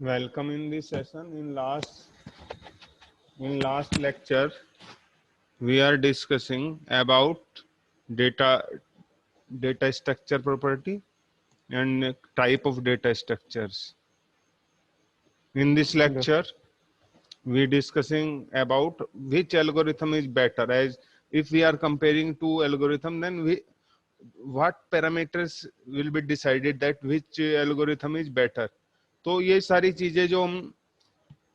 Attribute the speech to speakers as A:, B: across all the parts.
A: Welcome in this session. In last lecture, we are discussing about data data structure property and type of data structures. In this lecture, we discussing about which algorithm is better. As if we are comparing two algorithm, then what parameters will be decided that which algorithm is better. तो ये सारी चीजें जो हम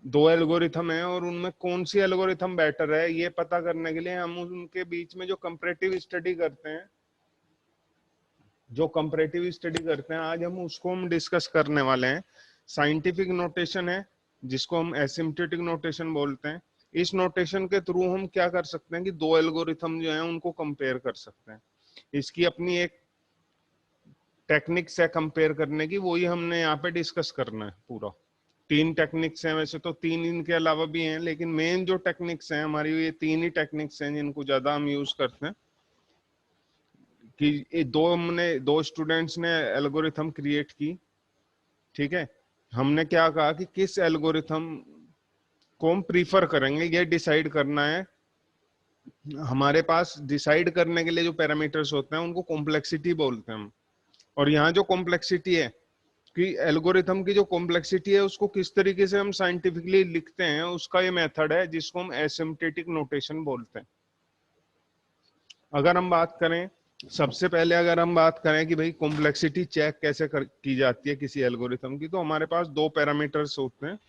A: दो algorithm है और उनमें कौन सी एल्गोरिथम बेटर है ये पता करने के लिए हम उनके बीच में जो कंपैरेटिव स्टडी करते हैं आज हम डिस्कस करने वाले हैं। साइंटिफिक नोटेशन है जिसको हम एसिम्प्टोटिक नोटेशन बोलते हैं। इस नोटेशन के थ्रू हम क्या कर सकते हैं कि दो एल्गोरिथम जो हैं उनको कंपेयर कर सकते हैं। इसकी अपनी एक टेक्निक्स है कंपेयर करने की, वही हमने यहाँ पे डिस्कस करना है पूरा। तीन टेक्निक्स हैं, वैसे तो तीन इनके अलावा भी हैं, लेकिन मेन जो टेक्निक्स हैं हमारी ये तीन ही टेक्निक्स हैं जिनको ज्यादा हम यूज करते हैं। कि ये दो स्टूडेंट्स ने एल्गोरिथम क्रिएट की, ठीक है। हमने क्या कहा कि किस एल्गोरिथम को हम प्रीफर करेंगे ये डिसाइड करना है। हमारे पास डिसाइड करने के लिए जो पैरामीटर्स होते हैं उनको कॉम्प्लेक्सिटी बोलते हैं हम। और यहाँ जो कॉम्प्लेक्सिटी है कि एल्गोरिथम की जो कॉम्प्लेक्सिटी है उसको किस तरीके से हम साइंटिफिकली लिखते हैं, उसका ये मेथड है जिसको हम एसिम्प्टोटिक नोटेशन बोलते हैं। अगर हम बात करें, सबसे पहले अगर हम बात करें कि भाई कॉम्प्लेक्सिटी चेक कैसे की जाती है किसी एल्गोरिथम की, तो हमारे पास दो पैरामीटर्स होते हैं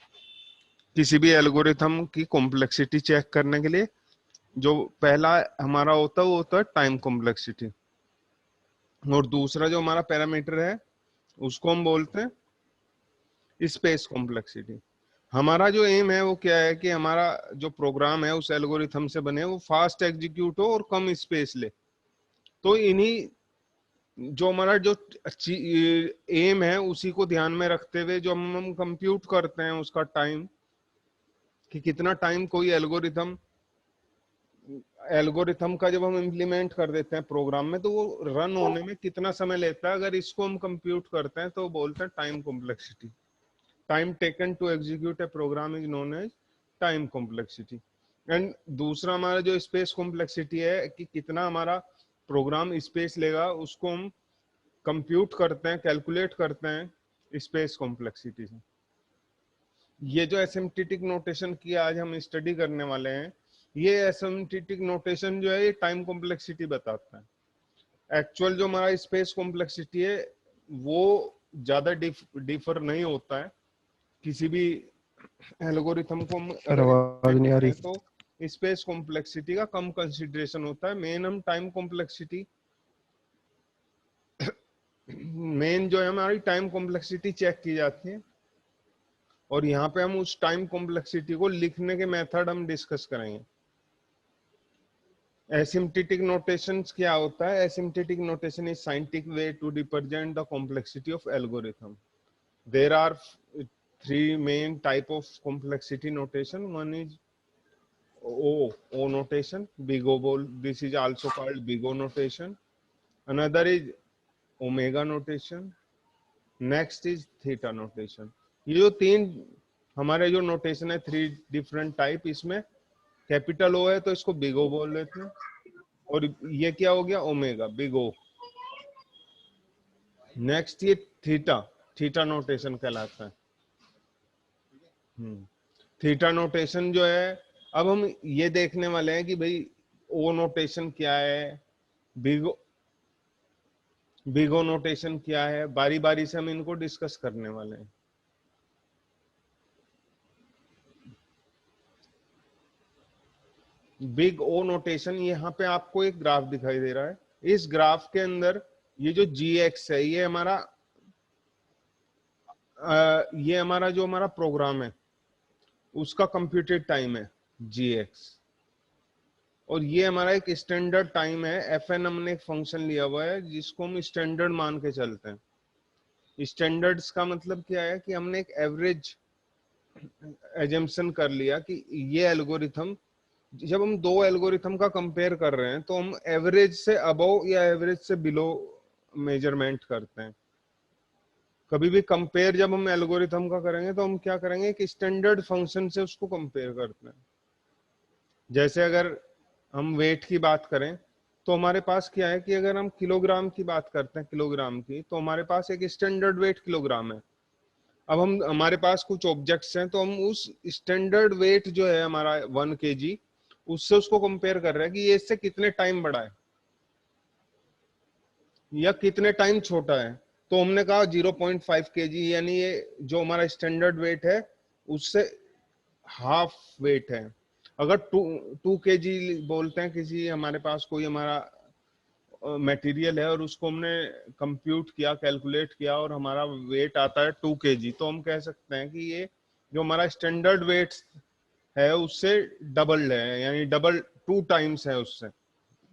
A: किसी भी एल्गोरिथम की कॉम्प्लेक्सिटी चेक करने के लिए। जो पहला हमारा होता है वो होता है टाइम कॉम्प्लेक्सिटी, और दूसरा जो हमारा पैरामीटर है उसको हम बोलते हैं स्पेस कॉम्प्लेक्सिटी। हमारा जो एम है वो क्या है कि हमारा जो प्रोग्राम है उस एल्गोरिथम से बने वो फास्ट एग्जीक्यूट हो और कम स्पेस ले। तो इन्हीं जो हमारा जो एम है उसी को ध्यान में रखते हुए जो हम कंप्यूट करते हैं उसका टाइम, कि कितना टाइम कोई एल्गोरिथम का जब हम इम्प्लीमेंट कर देते हैं प्रोग्राम में तो वो रन होने में कितना समय लेता है, अगर इसको हम कंप्यूट करते हैं तो बोलते हैं time complexity. Time taken to execute a program is known as time complexity. And दूसरा हमारा जो स्पेस कॉम्प्लेक्सिटी है कि कितना हमारा प्रोग्राम स्पेस लेगा, उसको हम कंप्यूट करते हैं, कैलकुलेट करते हैं स्पेस कॉम्प्लेक्सिटी से। ये जो एसिम्प्टोटिक नोटेशन की आज हम स्टडी करने वाले हैं, ये एसिम्प्टोटिक नोटेशन जो है ये टाइम कॉम्प्लेक्सिटी बताता है। एक्चुअल जो हमारा स्पेस कॉम्प्लेक्सिटी है वो ज्यादा डिफर नहीं होता है। किसी भी एल्गोरिथम को हम
B: सर
A: अगर
B: आवाज नहीं आ रही।
A: तो स्पेस कॉम्प्लेक्सिटी का कम कंसीडरेशन होता है। मेन हम टाइम कॉम्प्लेक्सिटी मेन जो है हमारी टाइम कॉम्प्लेक्सिटी चेक की जाती है, और यहाँ पे हम उस टाइम कॉम्प्लेक्सिटी को लिखने के मेथड हम डिस्कस करेंगे। एसिम्प्टोटिक नोटेशन क्या होता है? Asymptotic notation is scientific way to represent the complexity of algorithm. There are three main type of complexity notation. One is O notation, big O ball. This is also called big O notation. Another is omega notation. Next is theta notation. ये जो तीन हमारे जो notation है, three different type, इसमें capital O है तो इसको बिग O बोल लेते हैं, और ये क्या हो गया? Omega, big O। नेक्स्ट ये थीटा नोटेशन कहलाता है। थीटा नोटेशन जो है, अब हम ये देखने वाले हैं कि भाई ओ नोटेशन क्या है, बिग ओ नोटेशन क्या है, बारी बारी से हम इनको डिस्कस करने वाले हैं। बिग ओ नोटेशन, यहाँ पे आपको एक ग्राफ दिखाई दे रहा है। इस ग्राफ के अंदर ये जो GX है ये हमारा जो हमारा प्रोग्राम है उसका कंप्यूटेड टाइम है GX, और ये हमारा एक स्टैंडर्ड टाइम है FN। हमने एक फंक्शन लिया हुआ है जिसको हम स्टैंडर्ड मान के चलते हैं। स्टैंडर्ड्स का मतलब क्या है कि हमने एक एवरेज एजम्पशन कर लिया कि ये एल्गोरिथम, जब हम दो एल्गोरिथम का कंपेयर कर रहे हैं तो हम एवरेज से अबव या एवरेज से बिलो मेजरमेंट करते हैं। कभी भी कंपेयर जब हम एल्गोरिथम का करेंगे तो हम क्या करेंगे कि स्टैंडर्ड फंक्शन से उसको कंपेयर करते हैं। जैसे अगर हम वेट की बात करें तो हमारे पास क्या है कि अगर हम किलोग्राम की बात करते हैं, किलोग्राम की, तो हमारे पास एक स्टैंडर्ड वेट किलोग्राम है। अब हम हमारे पास कुछ ऑब्जेक्ट्स हैं तो हम उस स्टैंडर्ड वेट जो है हमारा 1 kg, उससे उसको कंपेयर कर रहे हैं कि ये इससे कितने टाइम बड़ा है या कितने टाइम छोटा है। तो हमने कहा 0.5 kg, यानी ये जो हमारा स्टैंडर्ड वेट है उससे हाफ वेट है। अगर 2 kg बोलते हैं, किसी हमारे पास कोई हमारा मटेरियल है और उसको हमने कंप्यूट किया, कैलकुलेट किया और हमारा वेट आता है 2 kg, तो हम कह सकते हैं कि ये जो हमारा स्टैंडर्ड वेट है उससे डबल है, यानी डबल 2 टाइम्स है उससे।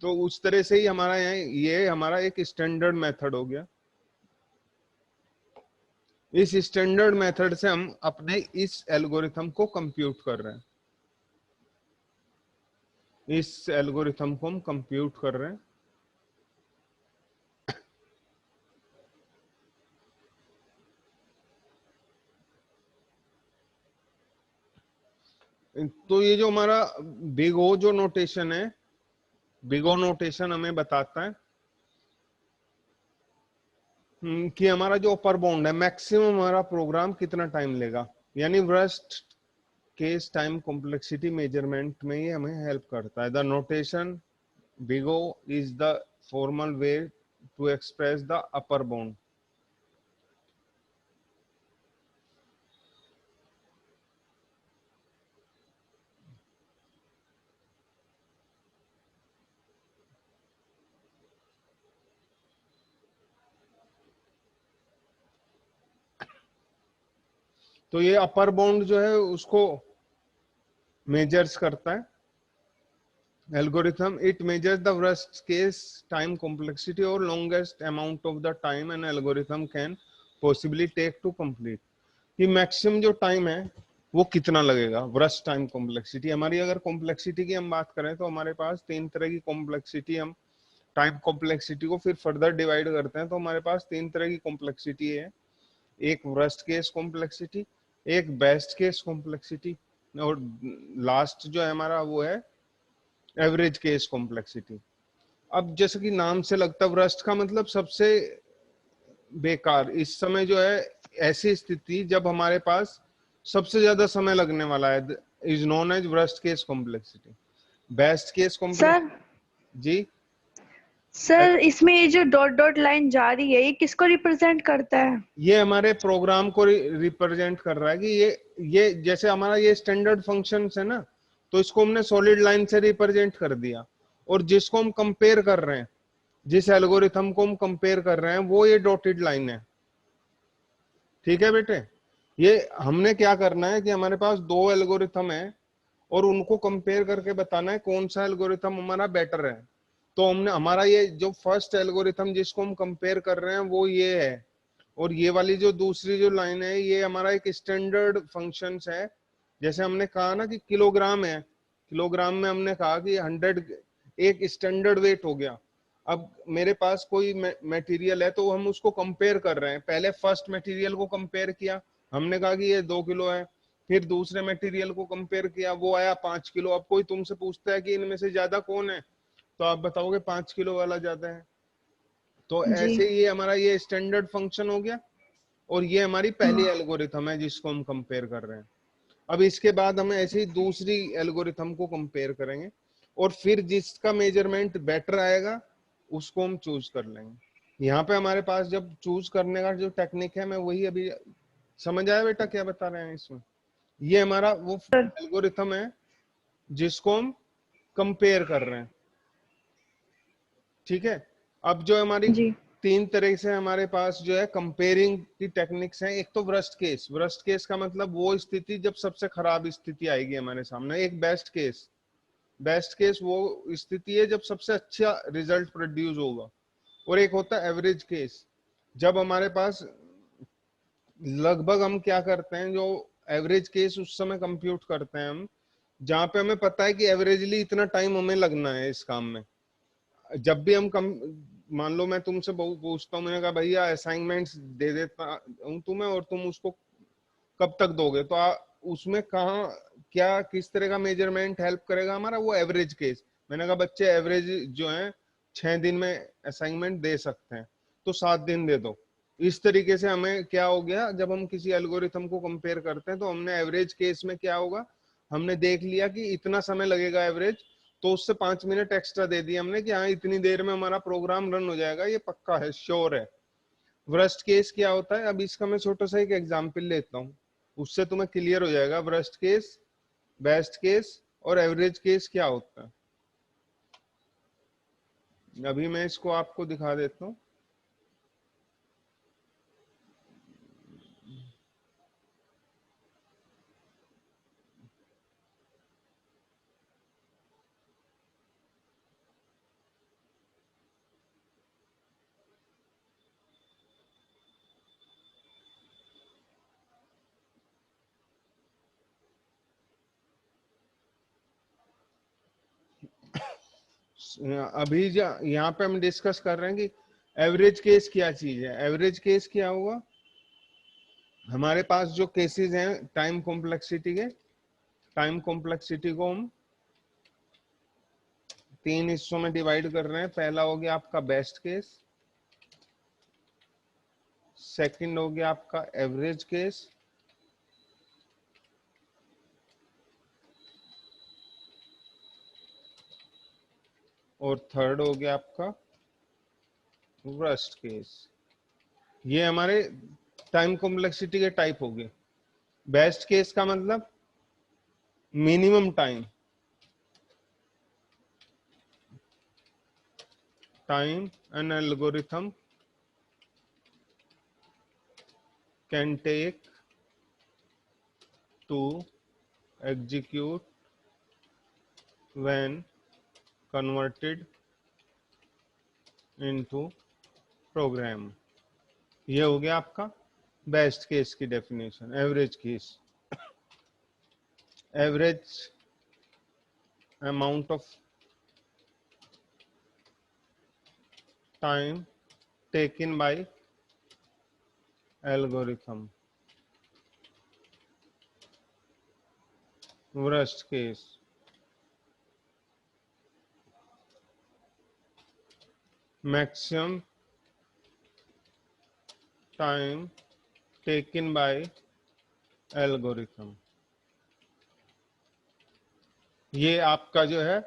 A: तो उस तरह से ही हमारा यहाँ ये हमारा एक स्टैंडर्ड मेथड हो गया। इस स्टैंडर्ड मेथड से हम अपने इस एल्गोरिथम को कंप्यूट कर रहे हैं, इस एल्गोरिथम को हम कंप्यूट कर रहे हैं। तो ये जो हमारा बिग ओ जो नोटेशन है, बिग ओ नोटेशन हमें बताता है कि हमारा जो अपर बाउंड है, मैक्सिमम हमारा प्रोग्राम कितना टाइम लेगा, यानी worst case time complexity measurement में ये हमें हेल्प करता है। The notation big O is the formal way to express the upper bound. तो ये अपर बाउंड जो है उसको मेजर्स करता है algorithm. It measures the worst case time complexity or longest amount of the time an algorithm can possibly take to complete. कि maximum जो time है वो कितना लगेगा। वर्स्ट टाइम कॉम्प्लेक्सिटी हमारी, अगर कॉम्प्लेक्सिटी की हम बात करें तो हमारे पास 3 तरह की कॉम्प्लेक्सिटी, हम टाइम कॉम्प्लेक्सिटी को फिर फर्दर डिवाइड करते हैं तो हमारे पास 3 तरह की कॉम्प्लेक्सिटी है। एक वर्स्ट केस कॉम्प्लेक्सिटी, एक बेस्ट केस कॉम्प्लेक्सिटी, और लास्ट जो है हमारा वो है एवरेज केस कॉम्प्लेक्सिटी। अब जैसे कि नाम से लगता है, वर्स्ट का मतलब सबसे बेकार। इस समय जो है ऐसी स्थिति जब हमारे पास सबसे ज्यादा समय लगने वाला है, is known as worst case complexity. Best case complex
B: sir
A: ji.
B: Sir इसमें ये जो डॉट डॉट लाइन जा रही है, ये किसको रिप्रेजेंट करता है?
A: ये हमारे प्रोग्राम को रिप्रेजेंट कर रहा है कि ये जैसे हमारा ये स्टैंडर्ड फंक्शंस है ना, तो इसको हमने सॉलिड लाइन से रिप्रेजेंट कर दिया, और जिसको हम कंपेयर कर रहे हैं, जिस एल्गोरिथम को हम कंपेयर कर रहे हैं, वो ये डॉटेड लाइन है। ठीक है बेटे, ये हमने क्या करना है कि हमारे पास 2 एल्गोरिथम है और उनको कंपेयर करके बताना है कौन सा एल्गोरिथम हमारा बेटर है। तो हमने हमारा ये जो फर्स्ट एल्गोरिथम जिसको हम कंपेयर कर रहे हैं वो ये है, और ये वाली जो दूसरी जो लाइन है ये हमारा एक स्टैंडर्ड फंक्शंस है। जैसे हमने कहा ना कि किलोग्राम है, किलोग्राम में हमने कहा कि 100 एक स्टैंडर्ड वेट हो गया। अब मेरे पास कोई मटेरियल है तो हम उसको कंपेयर कर रहे हैं। पहले फर्स्ट मटेरियल को कंपेयर किया, हमने कहा कि ये 2 किलो है। फिर दूसरे मटेरियल को कंपेयर किया, वो आया 5 किलो। अब कोई तुमसे पूछता है कि इनमें से ज्यादा कौन है, तो आप बताओगे 5 किलो वाला ज्यादा है। तो
B: जी।
A: ऐसे ये हमारा ये स्टैंडर्ड फंक्शन हो गया, और ये हमारी पहली एल्गोरिथम है जिसको हम कंपेयर कर रहे हैं। अब इसके बाद हम ऐसे ही दूसरी एल्गोरिथम को कंपेयर करेंगे, और फिर जिसका मेजरमेंट बेटर आएगा उसको हम चूज कर लेंगे। यहाँ पे हमारे पास जब चूज करने का जो टेक्निक है, मैं वही अभी, समझ आया बेटा क्या बता रहे हैं इसमें? ये हमारा वो
B: सर
A: एल्गोरिथम है जिसको हम कंपेयर कर रहे हैं। ठीक है, अब जो हमारी
B: जी।
A: 3 तरह से हमारे पास जो है कंपेयरिंग की टेक्निक्स हैं। एक तो वर्स्ट केस, वर्स्ट केस का मतलब वो स्थिति जब सबसे खराब स्थिति आएगी हमारे सामने। एक बेस्ट केस, बेस्ट केस वो स्थिति है जब सबसे अच्छा रिजल्ट प्रोड्यूस होगा। और एक होता है एवरेज केस, जब हमारे पास लगभग, हम क्या करते हैं, जो एवरेज केस उस समय कंप्यूट करते हैं हम जहां पे हमें पता है कि एवरेजली इतना टाइम हमें लगना है इस काम में। जब भी हम मान लो मैं तुमसे पूछता हूँ, मैंने कहा भैया असाइनमेंट्स दे देता हूँ तुम्हें और तुम उसको कब तक दोगे, तो उसमें कहाँ क्या किस तरह का मेजरमेंट हेल्प करेगा हमारा, वो एवरेज केस। मैंने कहा बच्चे एवरेज जो है 6 दिन में असाइनमेंट दे सकते हैं, तो 7 दिन दे दो। इस तरीके से हमें क्या हो गया, जब हम किसी एल्गोरिथम को कंपेयर करते हैं तो हमने एवरेज केस में क्या होगा, हमने देख लिया कि इतना समय लगेगा एवरेज, तो उससे 5 मिनट एक्स्ट्रा दे दिया हमने कि हाँ इतनी देर में हमारा प्रोग्राम रन हो जाएगा, ये पक्का है, श्योर है। वर्स्ट केस क्या होता है, अब इसका मैं छोटा सा एक एग्जांपल लेता हूँ, उससे तुम्हें क्लियर हो जाएगा वर्स्ट केस, बेस्ट केस और एवरेज केस क्या होता है। अभी मैं इसको आपको दिखा देता हूँ। अभी यहाँ पे हम डिस्कस कर रहे हैं कि एवरेज केस क्या चीज है। एवरेज केस क्या होगा, हमारे पास जो केसेस हैं टाइम कॉम्प्लेक्सिटी के, टाइम कॉम्प्लेक्सिटी को हम 3 हिस्सों में डिवाइड कर रहे हैं। पहला हो गया आपका बेस्ट केस, सेकंड हो गया आपका एवरेज केस, और थर्ड हो गया आपका वर्स्ट केस। ये हमारे टाइम कॉम्प्लेक्सिटी के टाइप हो गए। बेस्ट केस का मतलब minimum time, time an algorithm can take to execute when converted into program. ये हो गया आपका बेस्ट केस की definition. Average case, average amount of time taken by algorithm. Worst case, maximum time taken by algorithm। ये आपका जो है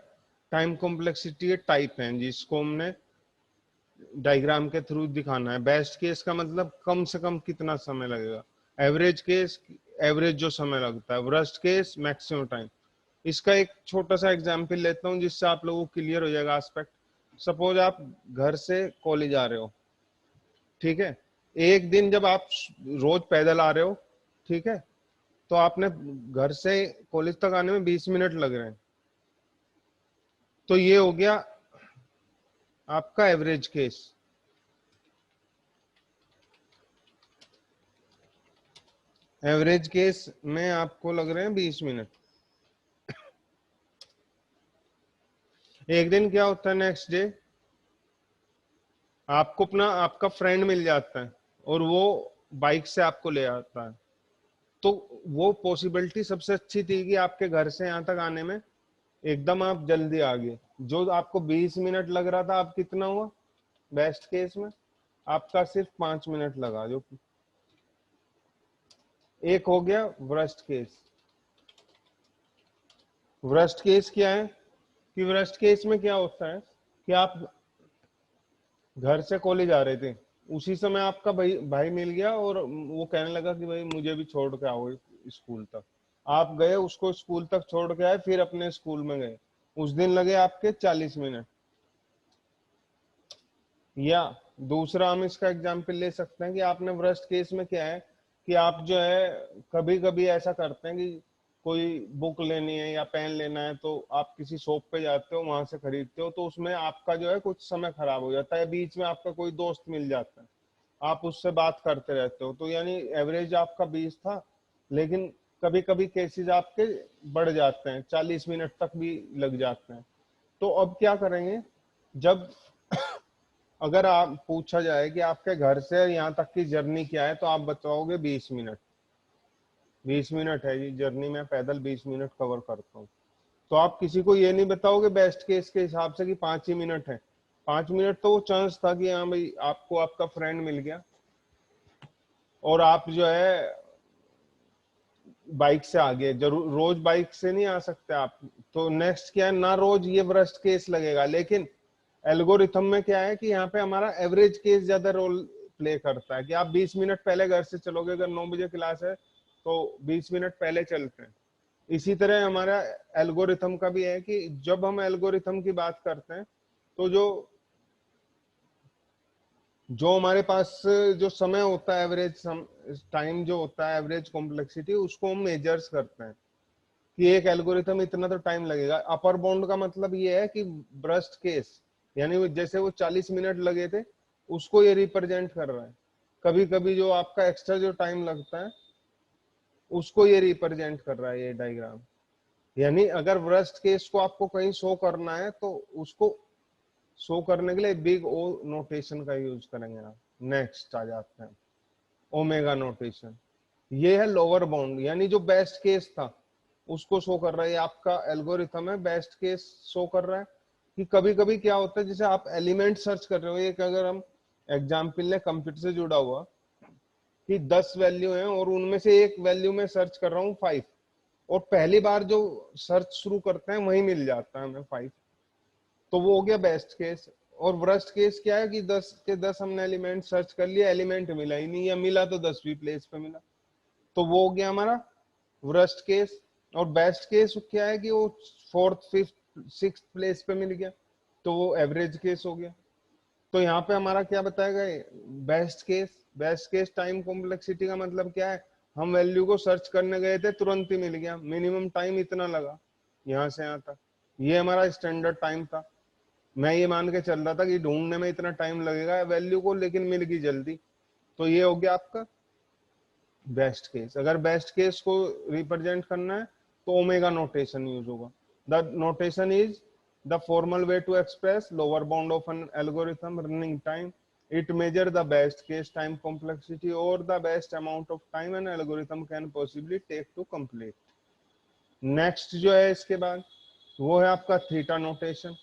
A: time complexity के टाइप हैं जिसको हमने डायग्राम के थ्रू दिखाना है। बेस्ट केस का मतलब कम से कम कितना समय लगेगा, एवरेज केस एवरेज जो समय लगता है, वर्स्ट केस मैक्सिमम टाइम। इसका एक छोटा सा एग्जांपल लेता हूं जिससे आप लोगों को क्लियर हो जाएगा एस्पेक्ट। सपोज आप घर से कॉलेज आ रहे हो, ठीक है, एक दिन जब आप रोज पैदल आ रहे हो, ठीक है, तो आपने घर से कॉलेज तक आने में 20 मिनट लग रहे हैं, तो ये हो गया आपका एवरेज केस। एवरेज केस में आपको लग रहे हैं 20 मिनट। एक दिन क्या होता है, नेक्स्ट डे आपको अपना आपका फ्रेंड मिल जाता है और वो बाइक से आपको ले आता है, तो वो पॉसिबिलिटी सबसे अच्छी थी कि आपके घर से यहाँ तक आने में एकदम आप जल्दी आ गए। जो आपको 20 मिनट लग रहा था, आप कितना हुआ बेस्ट केस में, आपका सिर्फ 5 मिनट लगा। जो एक हो गया वर्स्ट केस। वर्स्ट केस क्या है कि वर्स्ट केस में क्या होता है कि आप घर से कॉलेज आ रहे थे, उसी समय आपका भाई भाई मिल गया और वो कहने लगा कि भाई मुझे भी छोड़ के आओ स्कूल तक। आप गए, उसको स्कूल तक छोड़ के आए, फिर अपने स्कूल में गए, उस दिन लगे आपके 40 मिनट। या दूसरा हम इसका एग्जाम्पल ले सकते हैं कि आपने वर्स्ट केस में क्या है कि आप जो है कभी कभी ऐसा करते हैं कि कोई बुक लेनी है या पेन लेना है, तो आप किसी शॉप पे जाते हो, वहां से खरीदते हो, तो उसमें आपका जो है कुछ समय खराब हो जाता है, बीच में आपका कोई दोस्त मिल जाता है, आप उससे बात करते रहते हो, तो यानी एवरेज आपका 20 था, लेकिन कभी कभी केसेस आपके बढ़ जाते हैं, 40 मिनट तक भी लग जाते हैं। तो अब क्या करेंगे, जब अगर आप पूछा जाए कि आपके घर से यहाँ तक की जर्नी क्या है, तो आप बताओगे 20 मिनट। 20 मिनट है ये जर्नी, मैं पैदल 20 मिनट कवर करता हूँ। तो आप किसी को ये नहीं बताओगे बेस्ट केस के हिसाब से कि 5 ही मिनट है। 5 मिनट तो वो चांस था कि हाँ भाई आपको आपका फ्रेंड मिल गया और आप जो है बाइक से आ गए। जरूर रोज बाइक से नहीं आ सकते आप। तो नेक्स्ट क्या है ना, रोज ये वर्स्ट केस लगेगा, लेकिन एल्गोरिथम में क्या है कि यहाँ पे हमारा एवरेज केस ज्यादा रोल प्ले करता है कि आप 20 मिनट पहले घर से चलोगे। अगर 9 बजे क्लास है तो 20 मिनट पहले चलते हैं। इसी तरह हमारा एल्गोरिथम का भी है कि जब हम एल्गोरिथम की बात करते हैं तो जो जो हमारे पास जो समय होता है, एवरेज टाइम जो होता है, एवरेज कॉम्प्लेक्सिटी, उसको हम मेजर्स करते हैं कि एक एल्गोरिथम इतना तो टाइम लगेगा। अपर बाउंड का मतलब ये है कि ब्रस्ट केस, यानी जैसे वो 40 मिनट लगे थे उसको ये रिप्रेजेंट कर रहा है। कभी कभी जो आपका एक्स्ट्रा जो टाइम लगता है उसको ये रिप्रेजेंट कर रहा है ये डायग्राम। यानी अगर वर्स्ट केस को आपको कहीं शो करना है तो उसको शो करने के लिए बिग ओ नोटेशन का यूज करेंगे आप। नेक्स्ट आ जाते हैं ओमेगा नोटेशन। ये है लोअर बाउंड, यानी जो बेस्ट केस था उसको शो कर रहा है। ये आपका एल्गोरिथम है, बेस्ट केस शो कर रहा है। कि कभी कभी क्या होता है, जैसे आप एलिमेंट सर्च कर रहे हो, एक अगर हम एग्जाम्पल ले कंप्यूटर से जुड़ा हुआ कि 10 वैल्यू हैं और उनमें से एक वैल्यू में सर्च कर रहा हूँ 5, और पहली बार जो सर्च शुरू करते हैं वही मिल जाता है हमें 5, तो वो हो गया बेस्ट केस। और वर्स्ट केस क्या है कि 10 के 10 हमने एलिमेंट सर्च कर लिया, एलिमेंट मिला ही नहीं, या मिला तो 10वीं प्लेस पे मिला, तो वो हो गया हमारा वर्स्ट केस। और बेस्ट केस क्या है कि वो फोर्थ फिफ्थ सिक्स प्लेस पे मिल गया, तो वो एवरेज केस हो गया। तो यहाँ पे हमारा क्या बताएगा best case. Best case time complexity का मतलब क्या है, हम वैल्यू को सर्च करने गए थे तुरंत ही मिल गया, मिनिमम टाइम इतना लगा यहाँ से यहाँ तक, ये हमारा स्टैंडर्ड टाइम था। मैं ये मान के चल रहा था कि ढूंढने में इतना टाइम लगेगा वैल्यू को, लेकिन मिल गई जल्दी। तो ये हो गया आपका बेस्ट केस। अगर बेस्ट केस को रिप्रेजेंट करना है तो ओमेगा नोटेशन यूज होगा। The notation is the formal way to express lower bound of an algorithm running time. It measure the best case time complexity और the best amount of time an algorithm can possibly take to complete. Next जो है इसके बाद वो है आपका theta notation.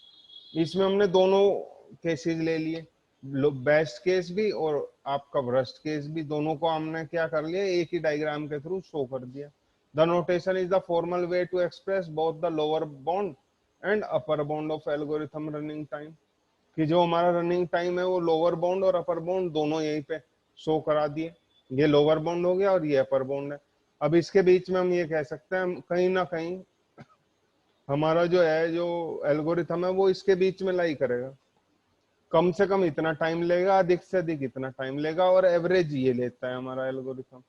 A: इसमें हमने दोनों केसेस ले लिए, बेस्ट केस भी और आपका वर्स्ट केस भी, दोनों को हमने क्या कर लिया एक ही डायग्राम के थ्रू शो कर दिया। The notation is the formal way to express both the lower bound and upper bound of algorithm running time. कि जो हमारा रनिंग टाइम है वो लोअर बाउंड और अपर बाउंड दोनों यहीं पे शो करा दिए। ये लोअर बाउंड हो गया और ये अपर बाउंड है। अब इसके बीच में हम ये कह सकते हैं कहीं ना कहीं हमारा जो है जो एल्गोरिथम है वो इसके बीच में लाई करेगा। कम से कम इतना टाइम लेगा, अधिक से अधिक इतना टाइम लेगा, और एवरेज ये लेता है हमारा एल्गोरिथम।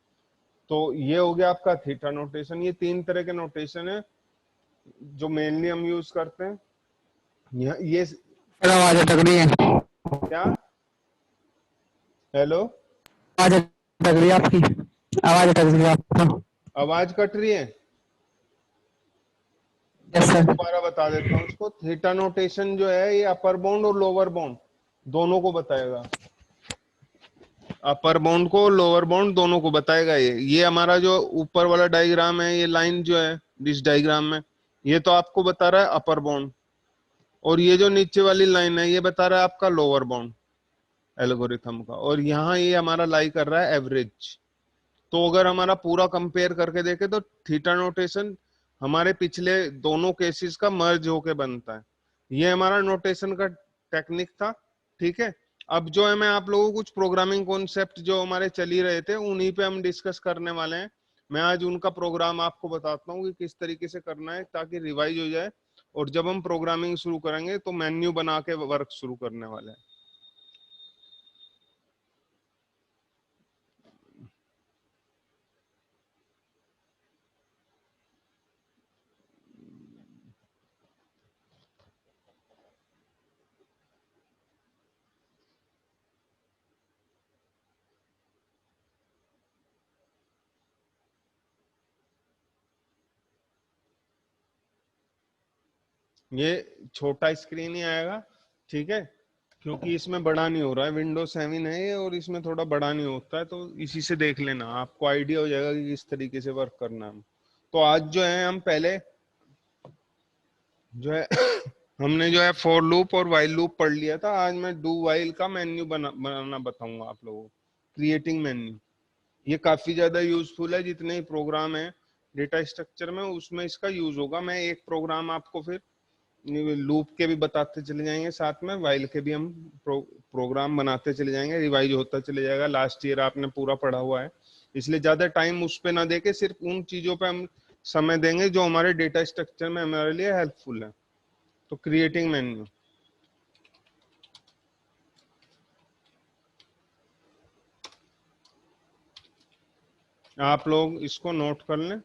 A: तो ये हो गया आपका थीटा नोटेशन। ये 3 तरह के नोटेशन है जो मेनली हम यूज करते हैं। ये
C: सर आवाज अटक रही है।
A: क्या, हेलो,
C: आवाज अटक रही है आपकी। आवाज अटक रही है आपका।
A: आवाज कट रही है?
C: यस
A: मैं
C: सर।
A: दोबारा बता देता हूँ इसको। थीटा नोटेशन जो है ये अपर बाउंड और लोअर बाउंड दोनों को बताएगा। अपर बाउंड को लोअर बाउंड दोनों को बताएगा। ये हमारा जो ऊपर वाला डायग्राम है, ये लाइन जो है इस डायग्राम में, ये तो आपको बता रहा है अपर बाउंड, और ये जो नीचे वाली लाइन है ये बता रहा है आपका लोअर बाउंड एल्गोरिथम का, और यहाँ ये हमारा लाई कर रहा है एवरेज। तो अगर हमारा पूरा कंपेयर करके देखे तो थीटा नोटेशन हमारे पिछले दोनों केसेस का मर्ज होके बनता है। ये हमारा नोटेशन का टेक्निक था। ठीक है, अब जो है मैं आप लोगों को कुछ प्रोग्रामिंग कॉन्सेप्ट जो हमारे चल ही रहे थे उन्हीं पे हम डिस्कस करने वाले हैं। मैं आज उनका प्रोग्राम आपको बताता हूँ कि किस तरीके से करना है ताकि रिवाइज हो जाए, और जब हम प्रोग्रामिंग शुरू करेंगे तो मेन्यू बना के वर्क शुरू करने वाले हैं। ये छोटा स्क्रीन ही आएगा, ठीक है। क्योंकि इसमें बड़ा नहीं हो रहा है, विंडोज 7 है ये और इसमें थोड़ा बड़ा नहीं होता है, तो इसी से देख लेना, आपको आइडिया हो जाएगा कि किस तरीके से वर्क करना है। तो आज जो है हम पहले जो है हमने जो है फॉर लूप और वाइल लूप पढ़ लिया था। आज मैं डू वाइल का मेन्यू बनाना बताऊंगा आप लोगों को, क्रिएटिंग मेन्यू। ये काफी ज्यादा यूजफुल है, जितने ही प्रोग्राम है डेटा स्ट्रक्चर में उसमें इसका यूज होगा। मैं एक प्रोग्राम आपको फिर लूप के भी बताते चले जाएंगे, साथ में वाइल के भी हम प्रोग्राम बनाते चले जाएंगे, रिवाइज होता चले जाएगा। लास्ट ईयर आपने पूरा पढ़ा हुआ है, इसलिए ज्यादा टाइम उस पे ना देके सिर्फ उन चीजों पे हम समय देंगे जो हमारे डेटा स्ट्रक्चर में हमारे लिए हेल्पफुल है। तो क्रिएटिंग मेन्यू, आप लोग इसको नोट कर लें।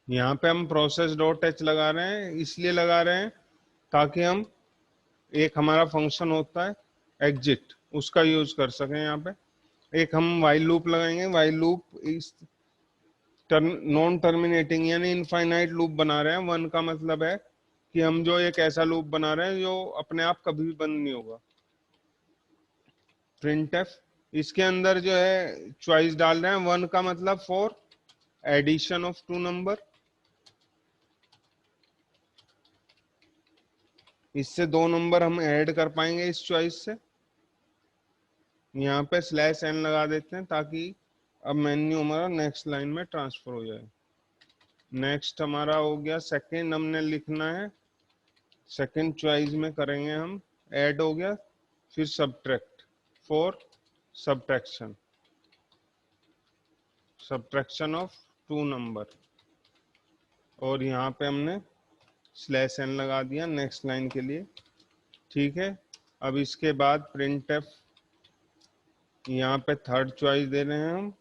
A: यहाँ पे हम प्रोसेस डॉट एच लगा रहे हैं, इसलिए लगा रहे हैं ताकि हम एक हमारा फंक्शन होता है एग्जिट, उसका यूज कर सकें। यहाँ पे एक हम वाइल लूप लगाएंगे, वाइल लूप इस नॉन टर्मिनेटिंग यानी इनफाइनाइट लूप बना रहे हैं। वन का मतलब है कि हम जो एक ऐसा लूप बना रहे हैं जो अपने आप कभी भी बंद नहीं होगा। प्रिंटफ, इसके अंदर जो है चॉइस डाल रहे हैं, वन का मतलब for addition of two number, इससे दो नंबर हम ऐड कर पाएंगे इस चॉइस से। यहाँ पे स्लैश एन लगा देते हैं ताकि अब मेन्यू हमारा नेक्स्ट लाइन में ट्रांसफर हो जाए। नेक्स्ट हमारा हो गया सेकंड, हमने लिखना है सेकंड चॉइस में करेंगे हम, ऐड हो गया। फिर subtract, for subtraction, subtraction of two number, और यहाँ पे हमने स्लैश एन लगा दिया नेक्स्ट लाइन के लिए। ठीक है, अब इसके बाद प्रिंटफ, यहाँ पे थर्ड चॉइस दे रहे हैं हम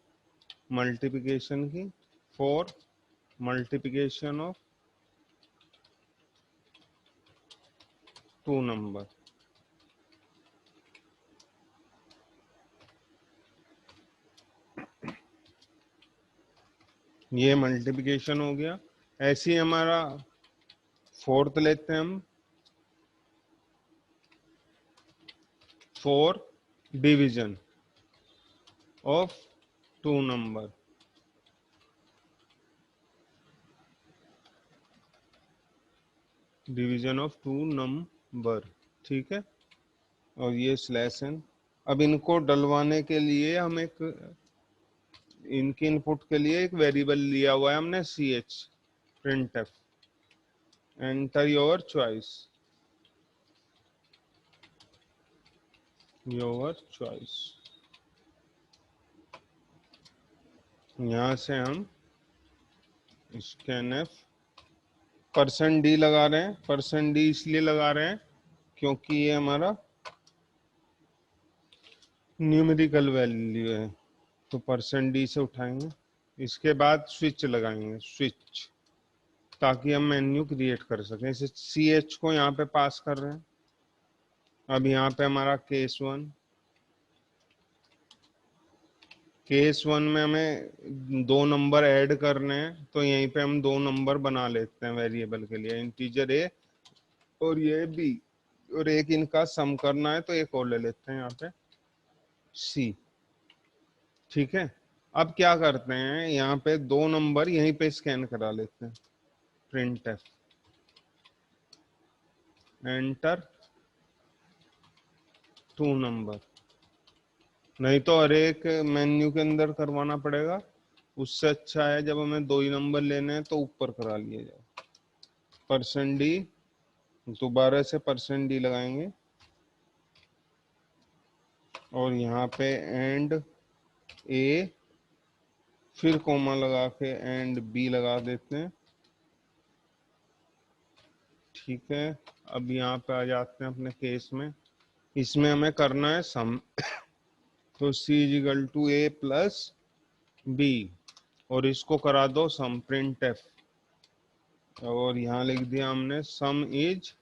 A: मल्टीप्लिकेशन की, for multiplication of two number. ये मल्टीप्लिकेशन हो गया। ऐसे ही हमारा फोर्थ लेते हैं हम, for division of two number, division of two number. ठीक है, और ये स्लैश एन। अब इनको डलवाने के लिए हम एक, इनके इनपुट के लिए एक वेरिएबल लिया हुआ है हमने C H, printf, enter your choice, your choice. यहां से हम स्कैनफ परसेंट डी लगा रहे हैं। परसेंट डी इसलिए लगा रहे हैं क्योंकि ये हमारा न्यूमेरिकल वैल्यू है, तो परसेंट डी से उठाएंगे। इसके बाद स्विच लगाएंगे, स्विच, ताकि हम मेन्यू क्रिएट कर सकें। इसे सी एच को यहाँ पे पास कर रहे हैं। अब यहाँ पे हमारा केस वन, केस वन में हमें दो नंबर ऐड करने हैं, तो यहीं पे हम दो नंबर बना लेते हैं वेरिएबल के लिए, इंटीजर ए और ये बी, और एक इनका सम करना है तो एक और ले लेते हैं यहाँ पे सी। ठीक है, अब क्या करते हैं, यहाँ पे दो नंबर यहीं पे स्कैन करा लेते हैं, printf, enter two number. नहीं तो हर एक मेन्यू के अंदर करवाना पड़ेगा, उससे अच्छा है जब हमें दो ही नंबर लेने हैं तो ऊपर करा लिए जाए। परसेंट डी, दोबारा से परसेंट डी लगाएंगे और यहाँ पे एंड ए, फिर कोमा लगा के एंड बी लगा देते हैं। ठीक है, अब यहाँ पे आ जाते हैं अपने केस में। इसमें हमें करना है सम। तो c is equal to a plus b, और इसको करा दो सम प्रिंट एफ, और यहाँ लिख दिया हमने सम इज,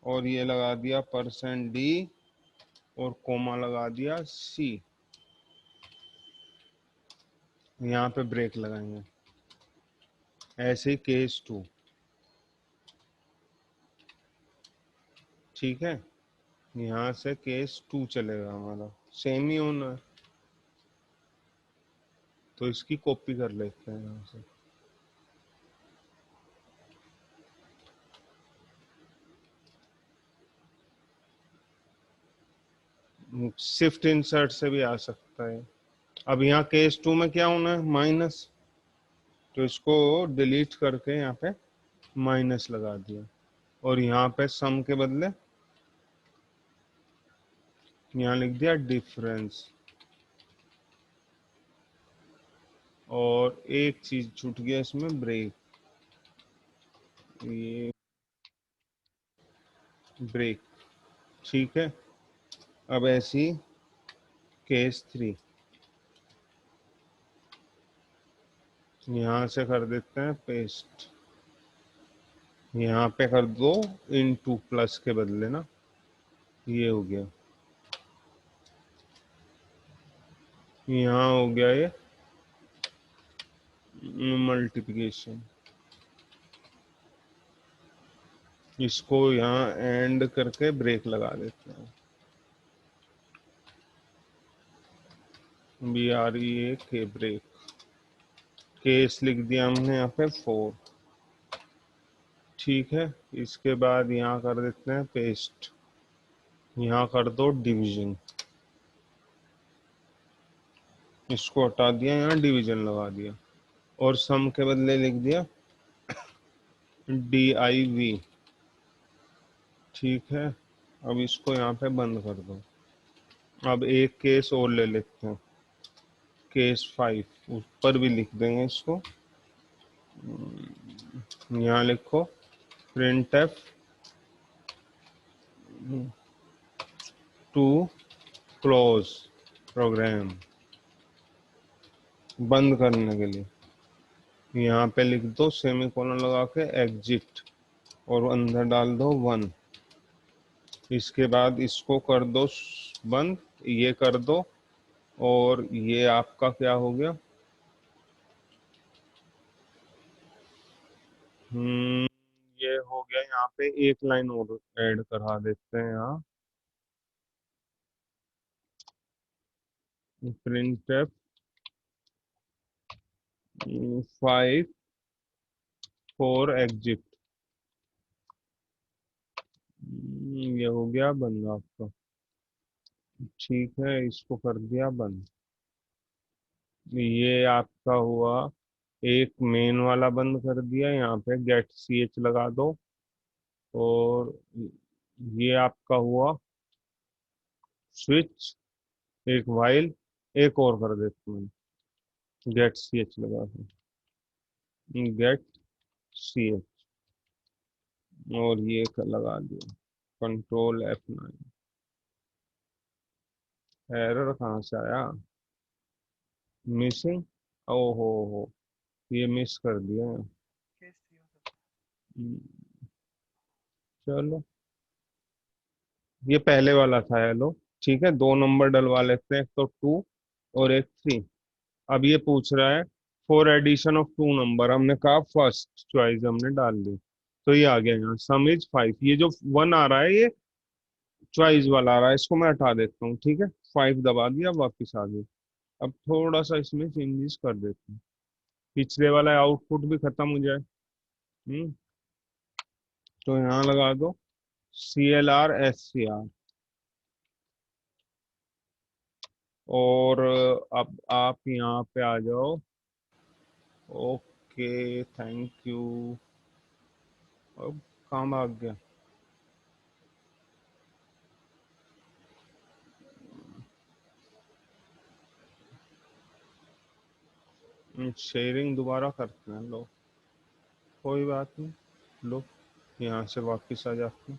A: और ये लगा दिया परसेंट d, और कोमा लगा दिया c। यहाँ पे ब्रेक लगाएंगे। ऐसे केस 2, ठीक है, यहाँ से केस 2 चलेगा हमारा, सेम ही होना है। तो इसकी कॉपी कर लेते हैं यहाँ से। शिफ्ट इंसर्ट से भी आ सकता है। अब यहाँ केस 2 में क्या होना है, माइनस, तो इसको डिलीट करके यहाँ पे माइनस लगा दिया, और यहाँ पे सम के बदले यहाँ लिख दिया डिफरेंस। और एक चीज छूट गया इसमें, ब्रेक, ये ब्रेक, ठीक है। अब ऐसी केस 3, यहाँ से कर देते हैं पेस्ट, यहाँ पे कर दो इनटू प्लस के बदले ना, ये हो गया, यहाँ हो गया ये मल्टीप्लिकेशन। इसको यहाँ एंड करके ब्रेक लगा देते हैं, BREA के ब्रेक। केस लिख दिया हमने यहाँ पे 4, ठीक है। इसके बाद यहाँ कर देते हैं पेस्ट, यहाँ कर दो डिवीजन, इसको हटा दिया, यहाँ डिवीजन लगा दिया, और सम के बदले लिख दिया DIV, ठीक है। अब इसको यहाँ पे बंद कर दो। अब एक केस और ले लेते हैं, केस 5, ऊपर भी लिख देंगे इसको। यहाँ लिखो printf to close program, बंद करने के लिए यहाँ पे लिख दो सेमीकोलन लगा के एग्जिट, और अंदर डाल दो 1। इसके बाद इसको कर दो बंद, ये कर दो, और ये आपका क्या हो गया, ये हो गया। यहाँ पे एक लाइन और ऐड करा देते हैं, यहाँ प्रिंट एफ 5 4 एग्जिट, ये हो गया बंद आपका, ठीक है। इसको कर दिया बंद, ये आपका हुआ। एक मेन वाला बंद कर दिया, यहाँ पे गेट ch लगा दो, और ये आपका हुआ स्विच, एक वाइल, एक और कर देते हैं गेट ch लगा के, गेट ch, और ये लगा दिया कंट्रोल F9। एरर कहाँ से आया, मिसिंग, ओहो हो, ये मिस कर दिया। चलो, ये पहले वाला था, हेलो, ठीक है। दो नंबर डलवा लेते हैं, एक तो 2 और एक 3। अब ये पूछ रहा है फॉर एडिशन ऑफ 2 नंबर, हमने कहा फर्स्ट चॉइस हमने डाल दी, तो ये आ गया यहाँ सम इज 5। ये जो 1 आ रहा है ये चॉइस वाला आ रहा है, इसको मैं हटा देता हूँ, ठीक है। 5 दबा दिया, वापिस आ गया। अब थोड़ा सा इसमें चेंजेस कर देते हैं, पिछले वाला आउटपुट भी खत्म हो जाए। तो यहाँ लगा दो CLR SCR, और अब आप यहाँ पे आ जाओ, ओके थैंक यू। अब काम आ गया, शेयरिंग दोबारा करते हैं, लो कोई बात नहीं, लो यहाँ से वापस आ जाते हैं।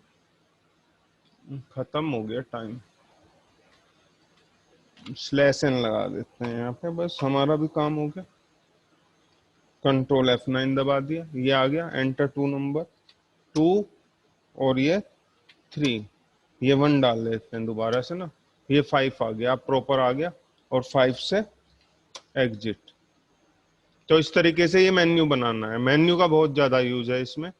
A: खत्म हो गया टाइम, स्लैश एन लगा देते हैं यहाँ पे, बस हमारा भी काम हो गया। कंट्रोल F9 दबा दिया, ये आ गया। एंटर 2 नंबर, 2 और ये 3, ये 1 डाल देते हैं दोबारा से ना, ये 5 आ गया, अब प्रॉपर आ गया। और 5 से एग्जिट। तो इस तरीके से ये मेन्यू बनाना है। मेन्यू का बहुत ज्यादा यूज है इसमें,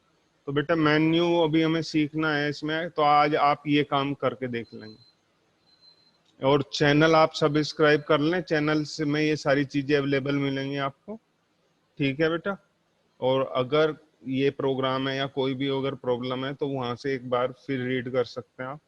A: तो बेटा मेन्यू अभी हमें सीखना है इसमें, तो आज आप ये काम करके देख लेंगे। और चैनल आप सब्सक्राइब कर लें, चैनल से में ये सारी चीजें अवेलेबल मिलेंगी आपको, ठीक है बेटा। और अगर ये प्रोग्राम है या कोई भी अगर प्रॉब्लम है तो वहां से एक बार फिर रीड कर सकते हैं आप।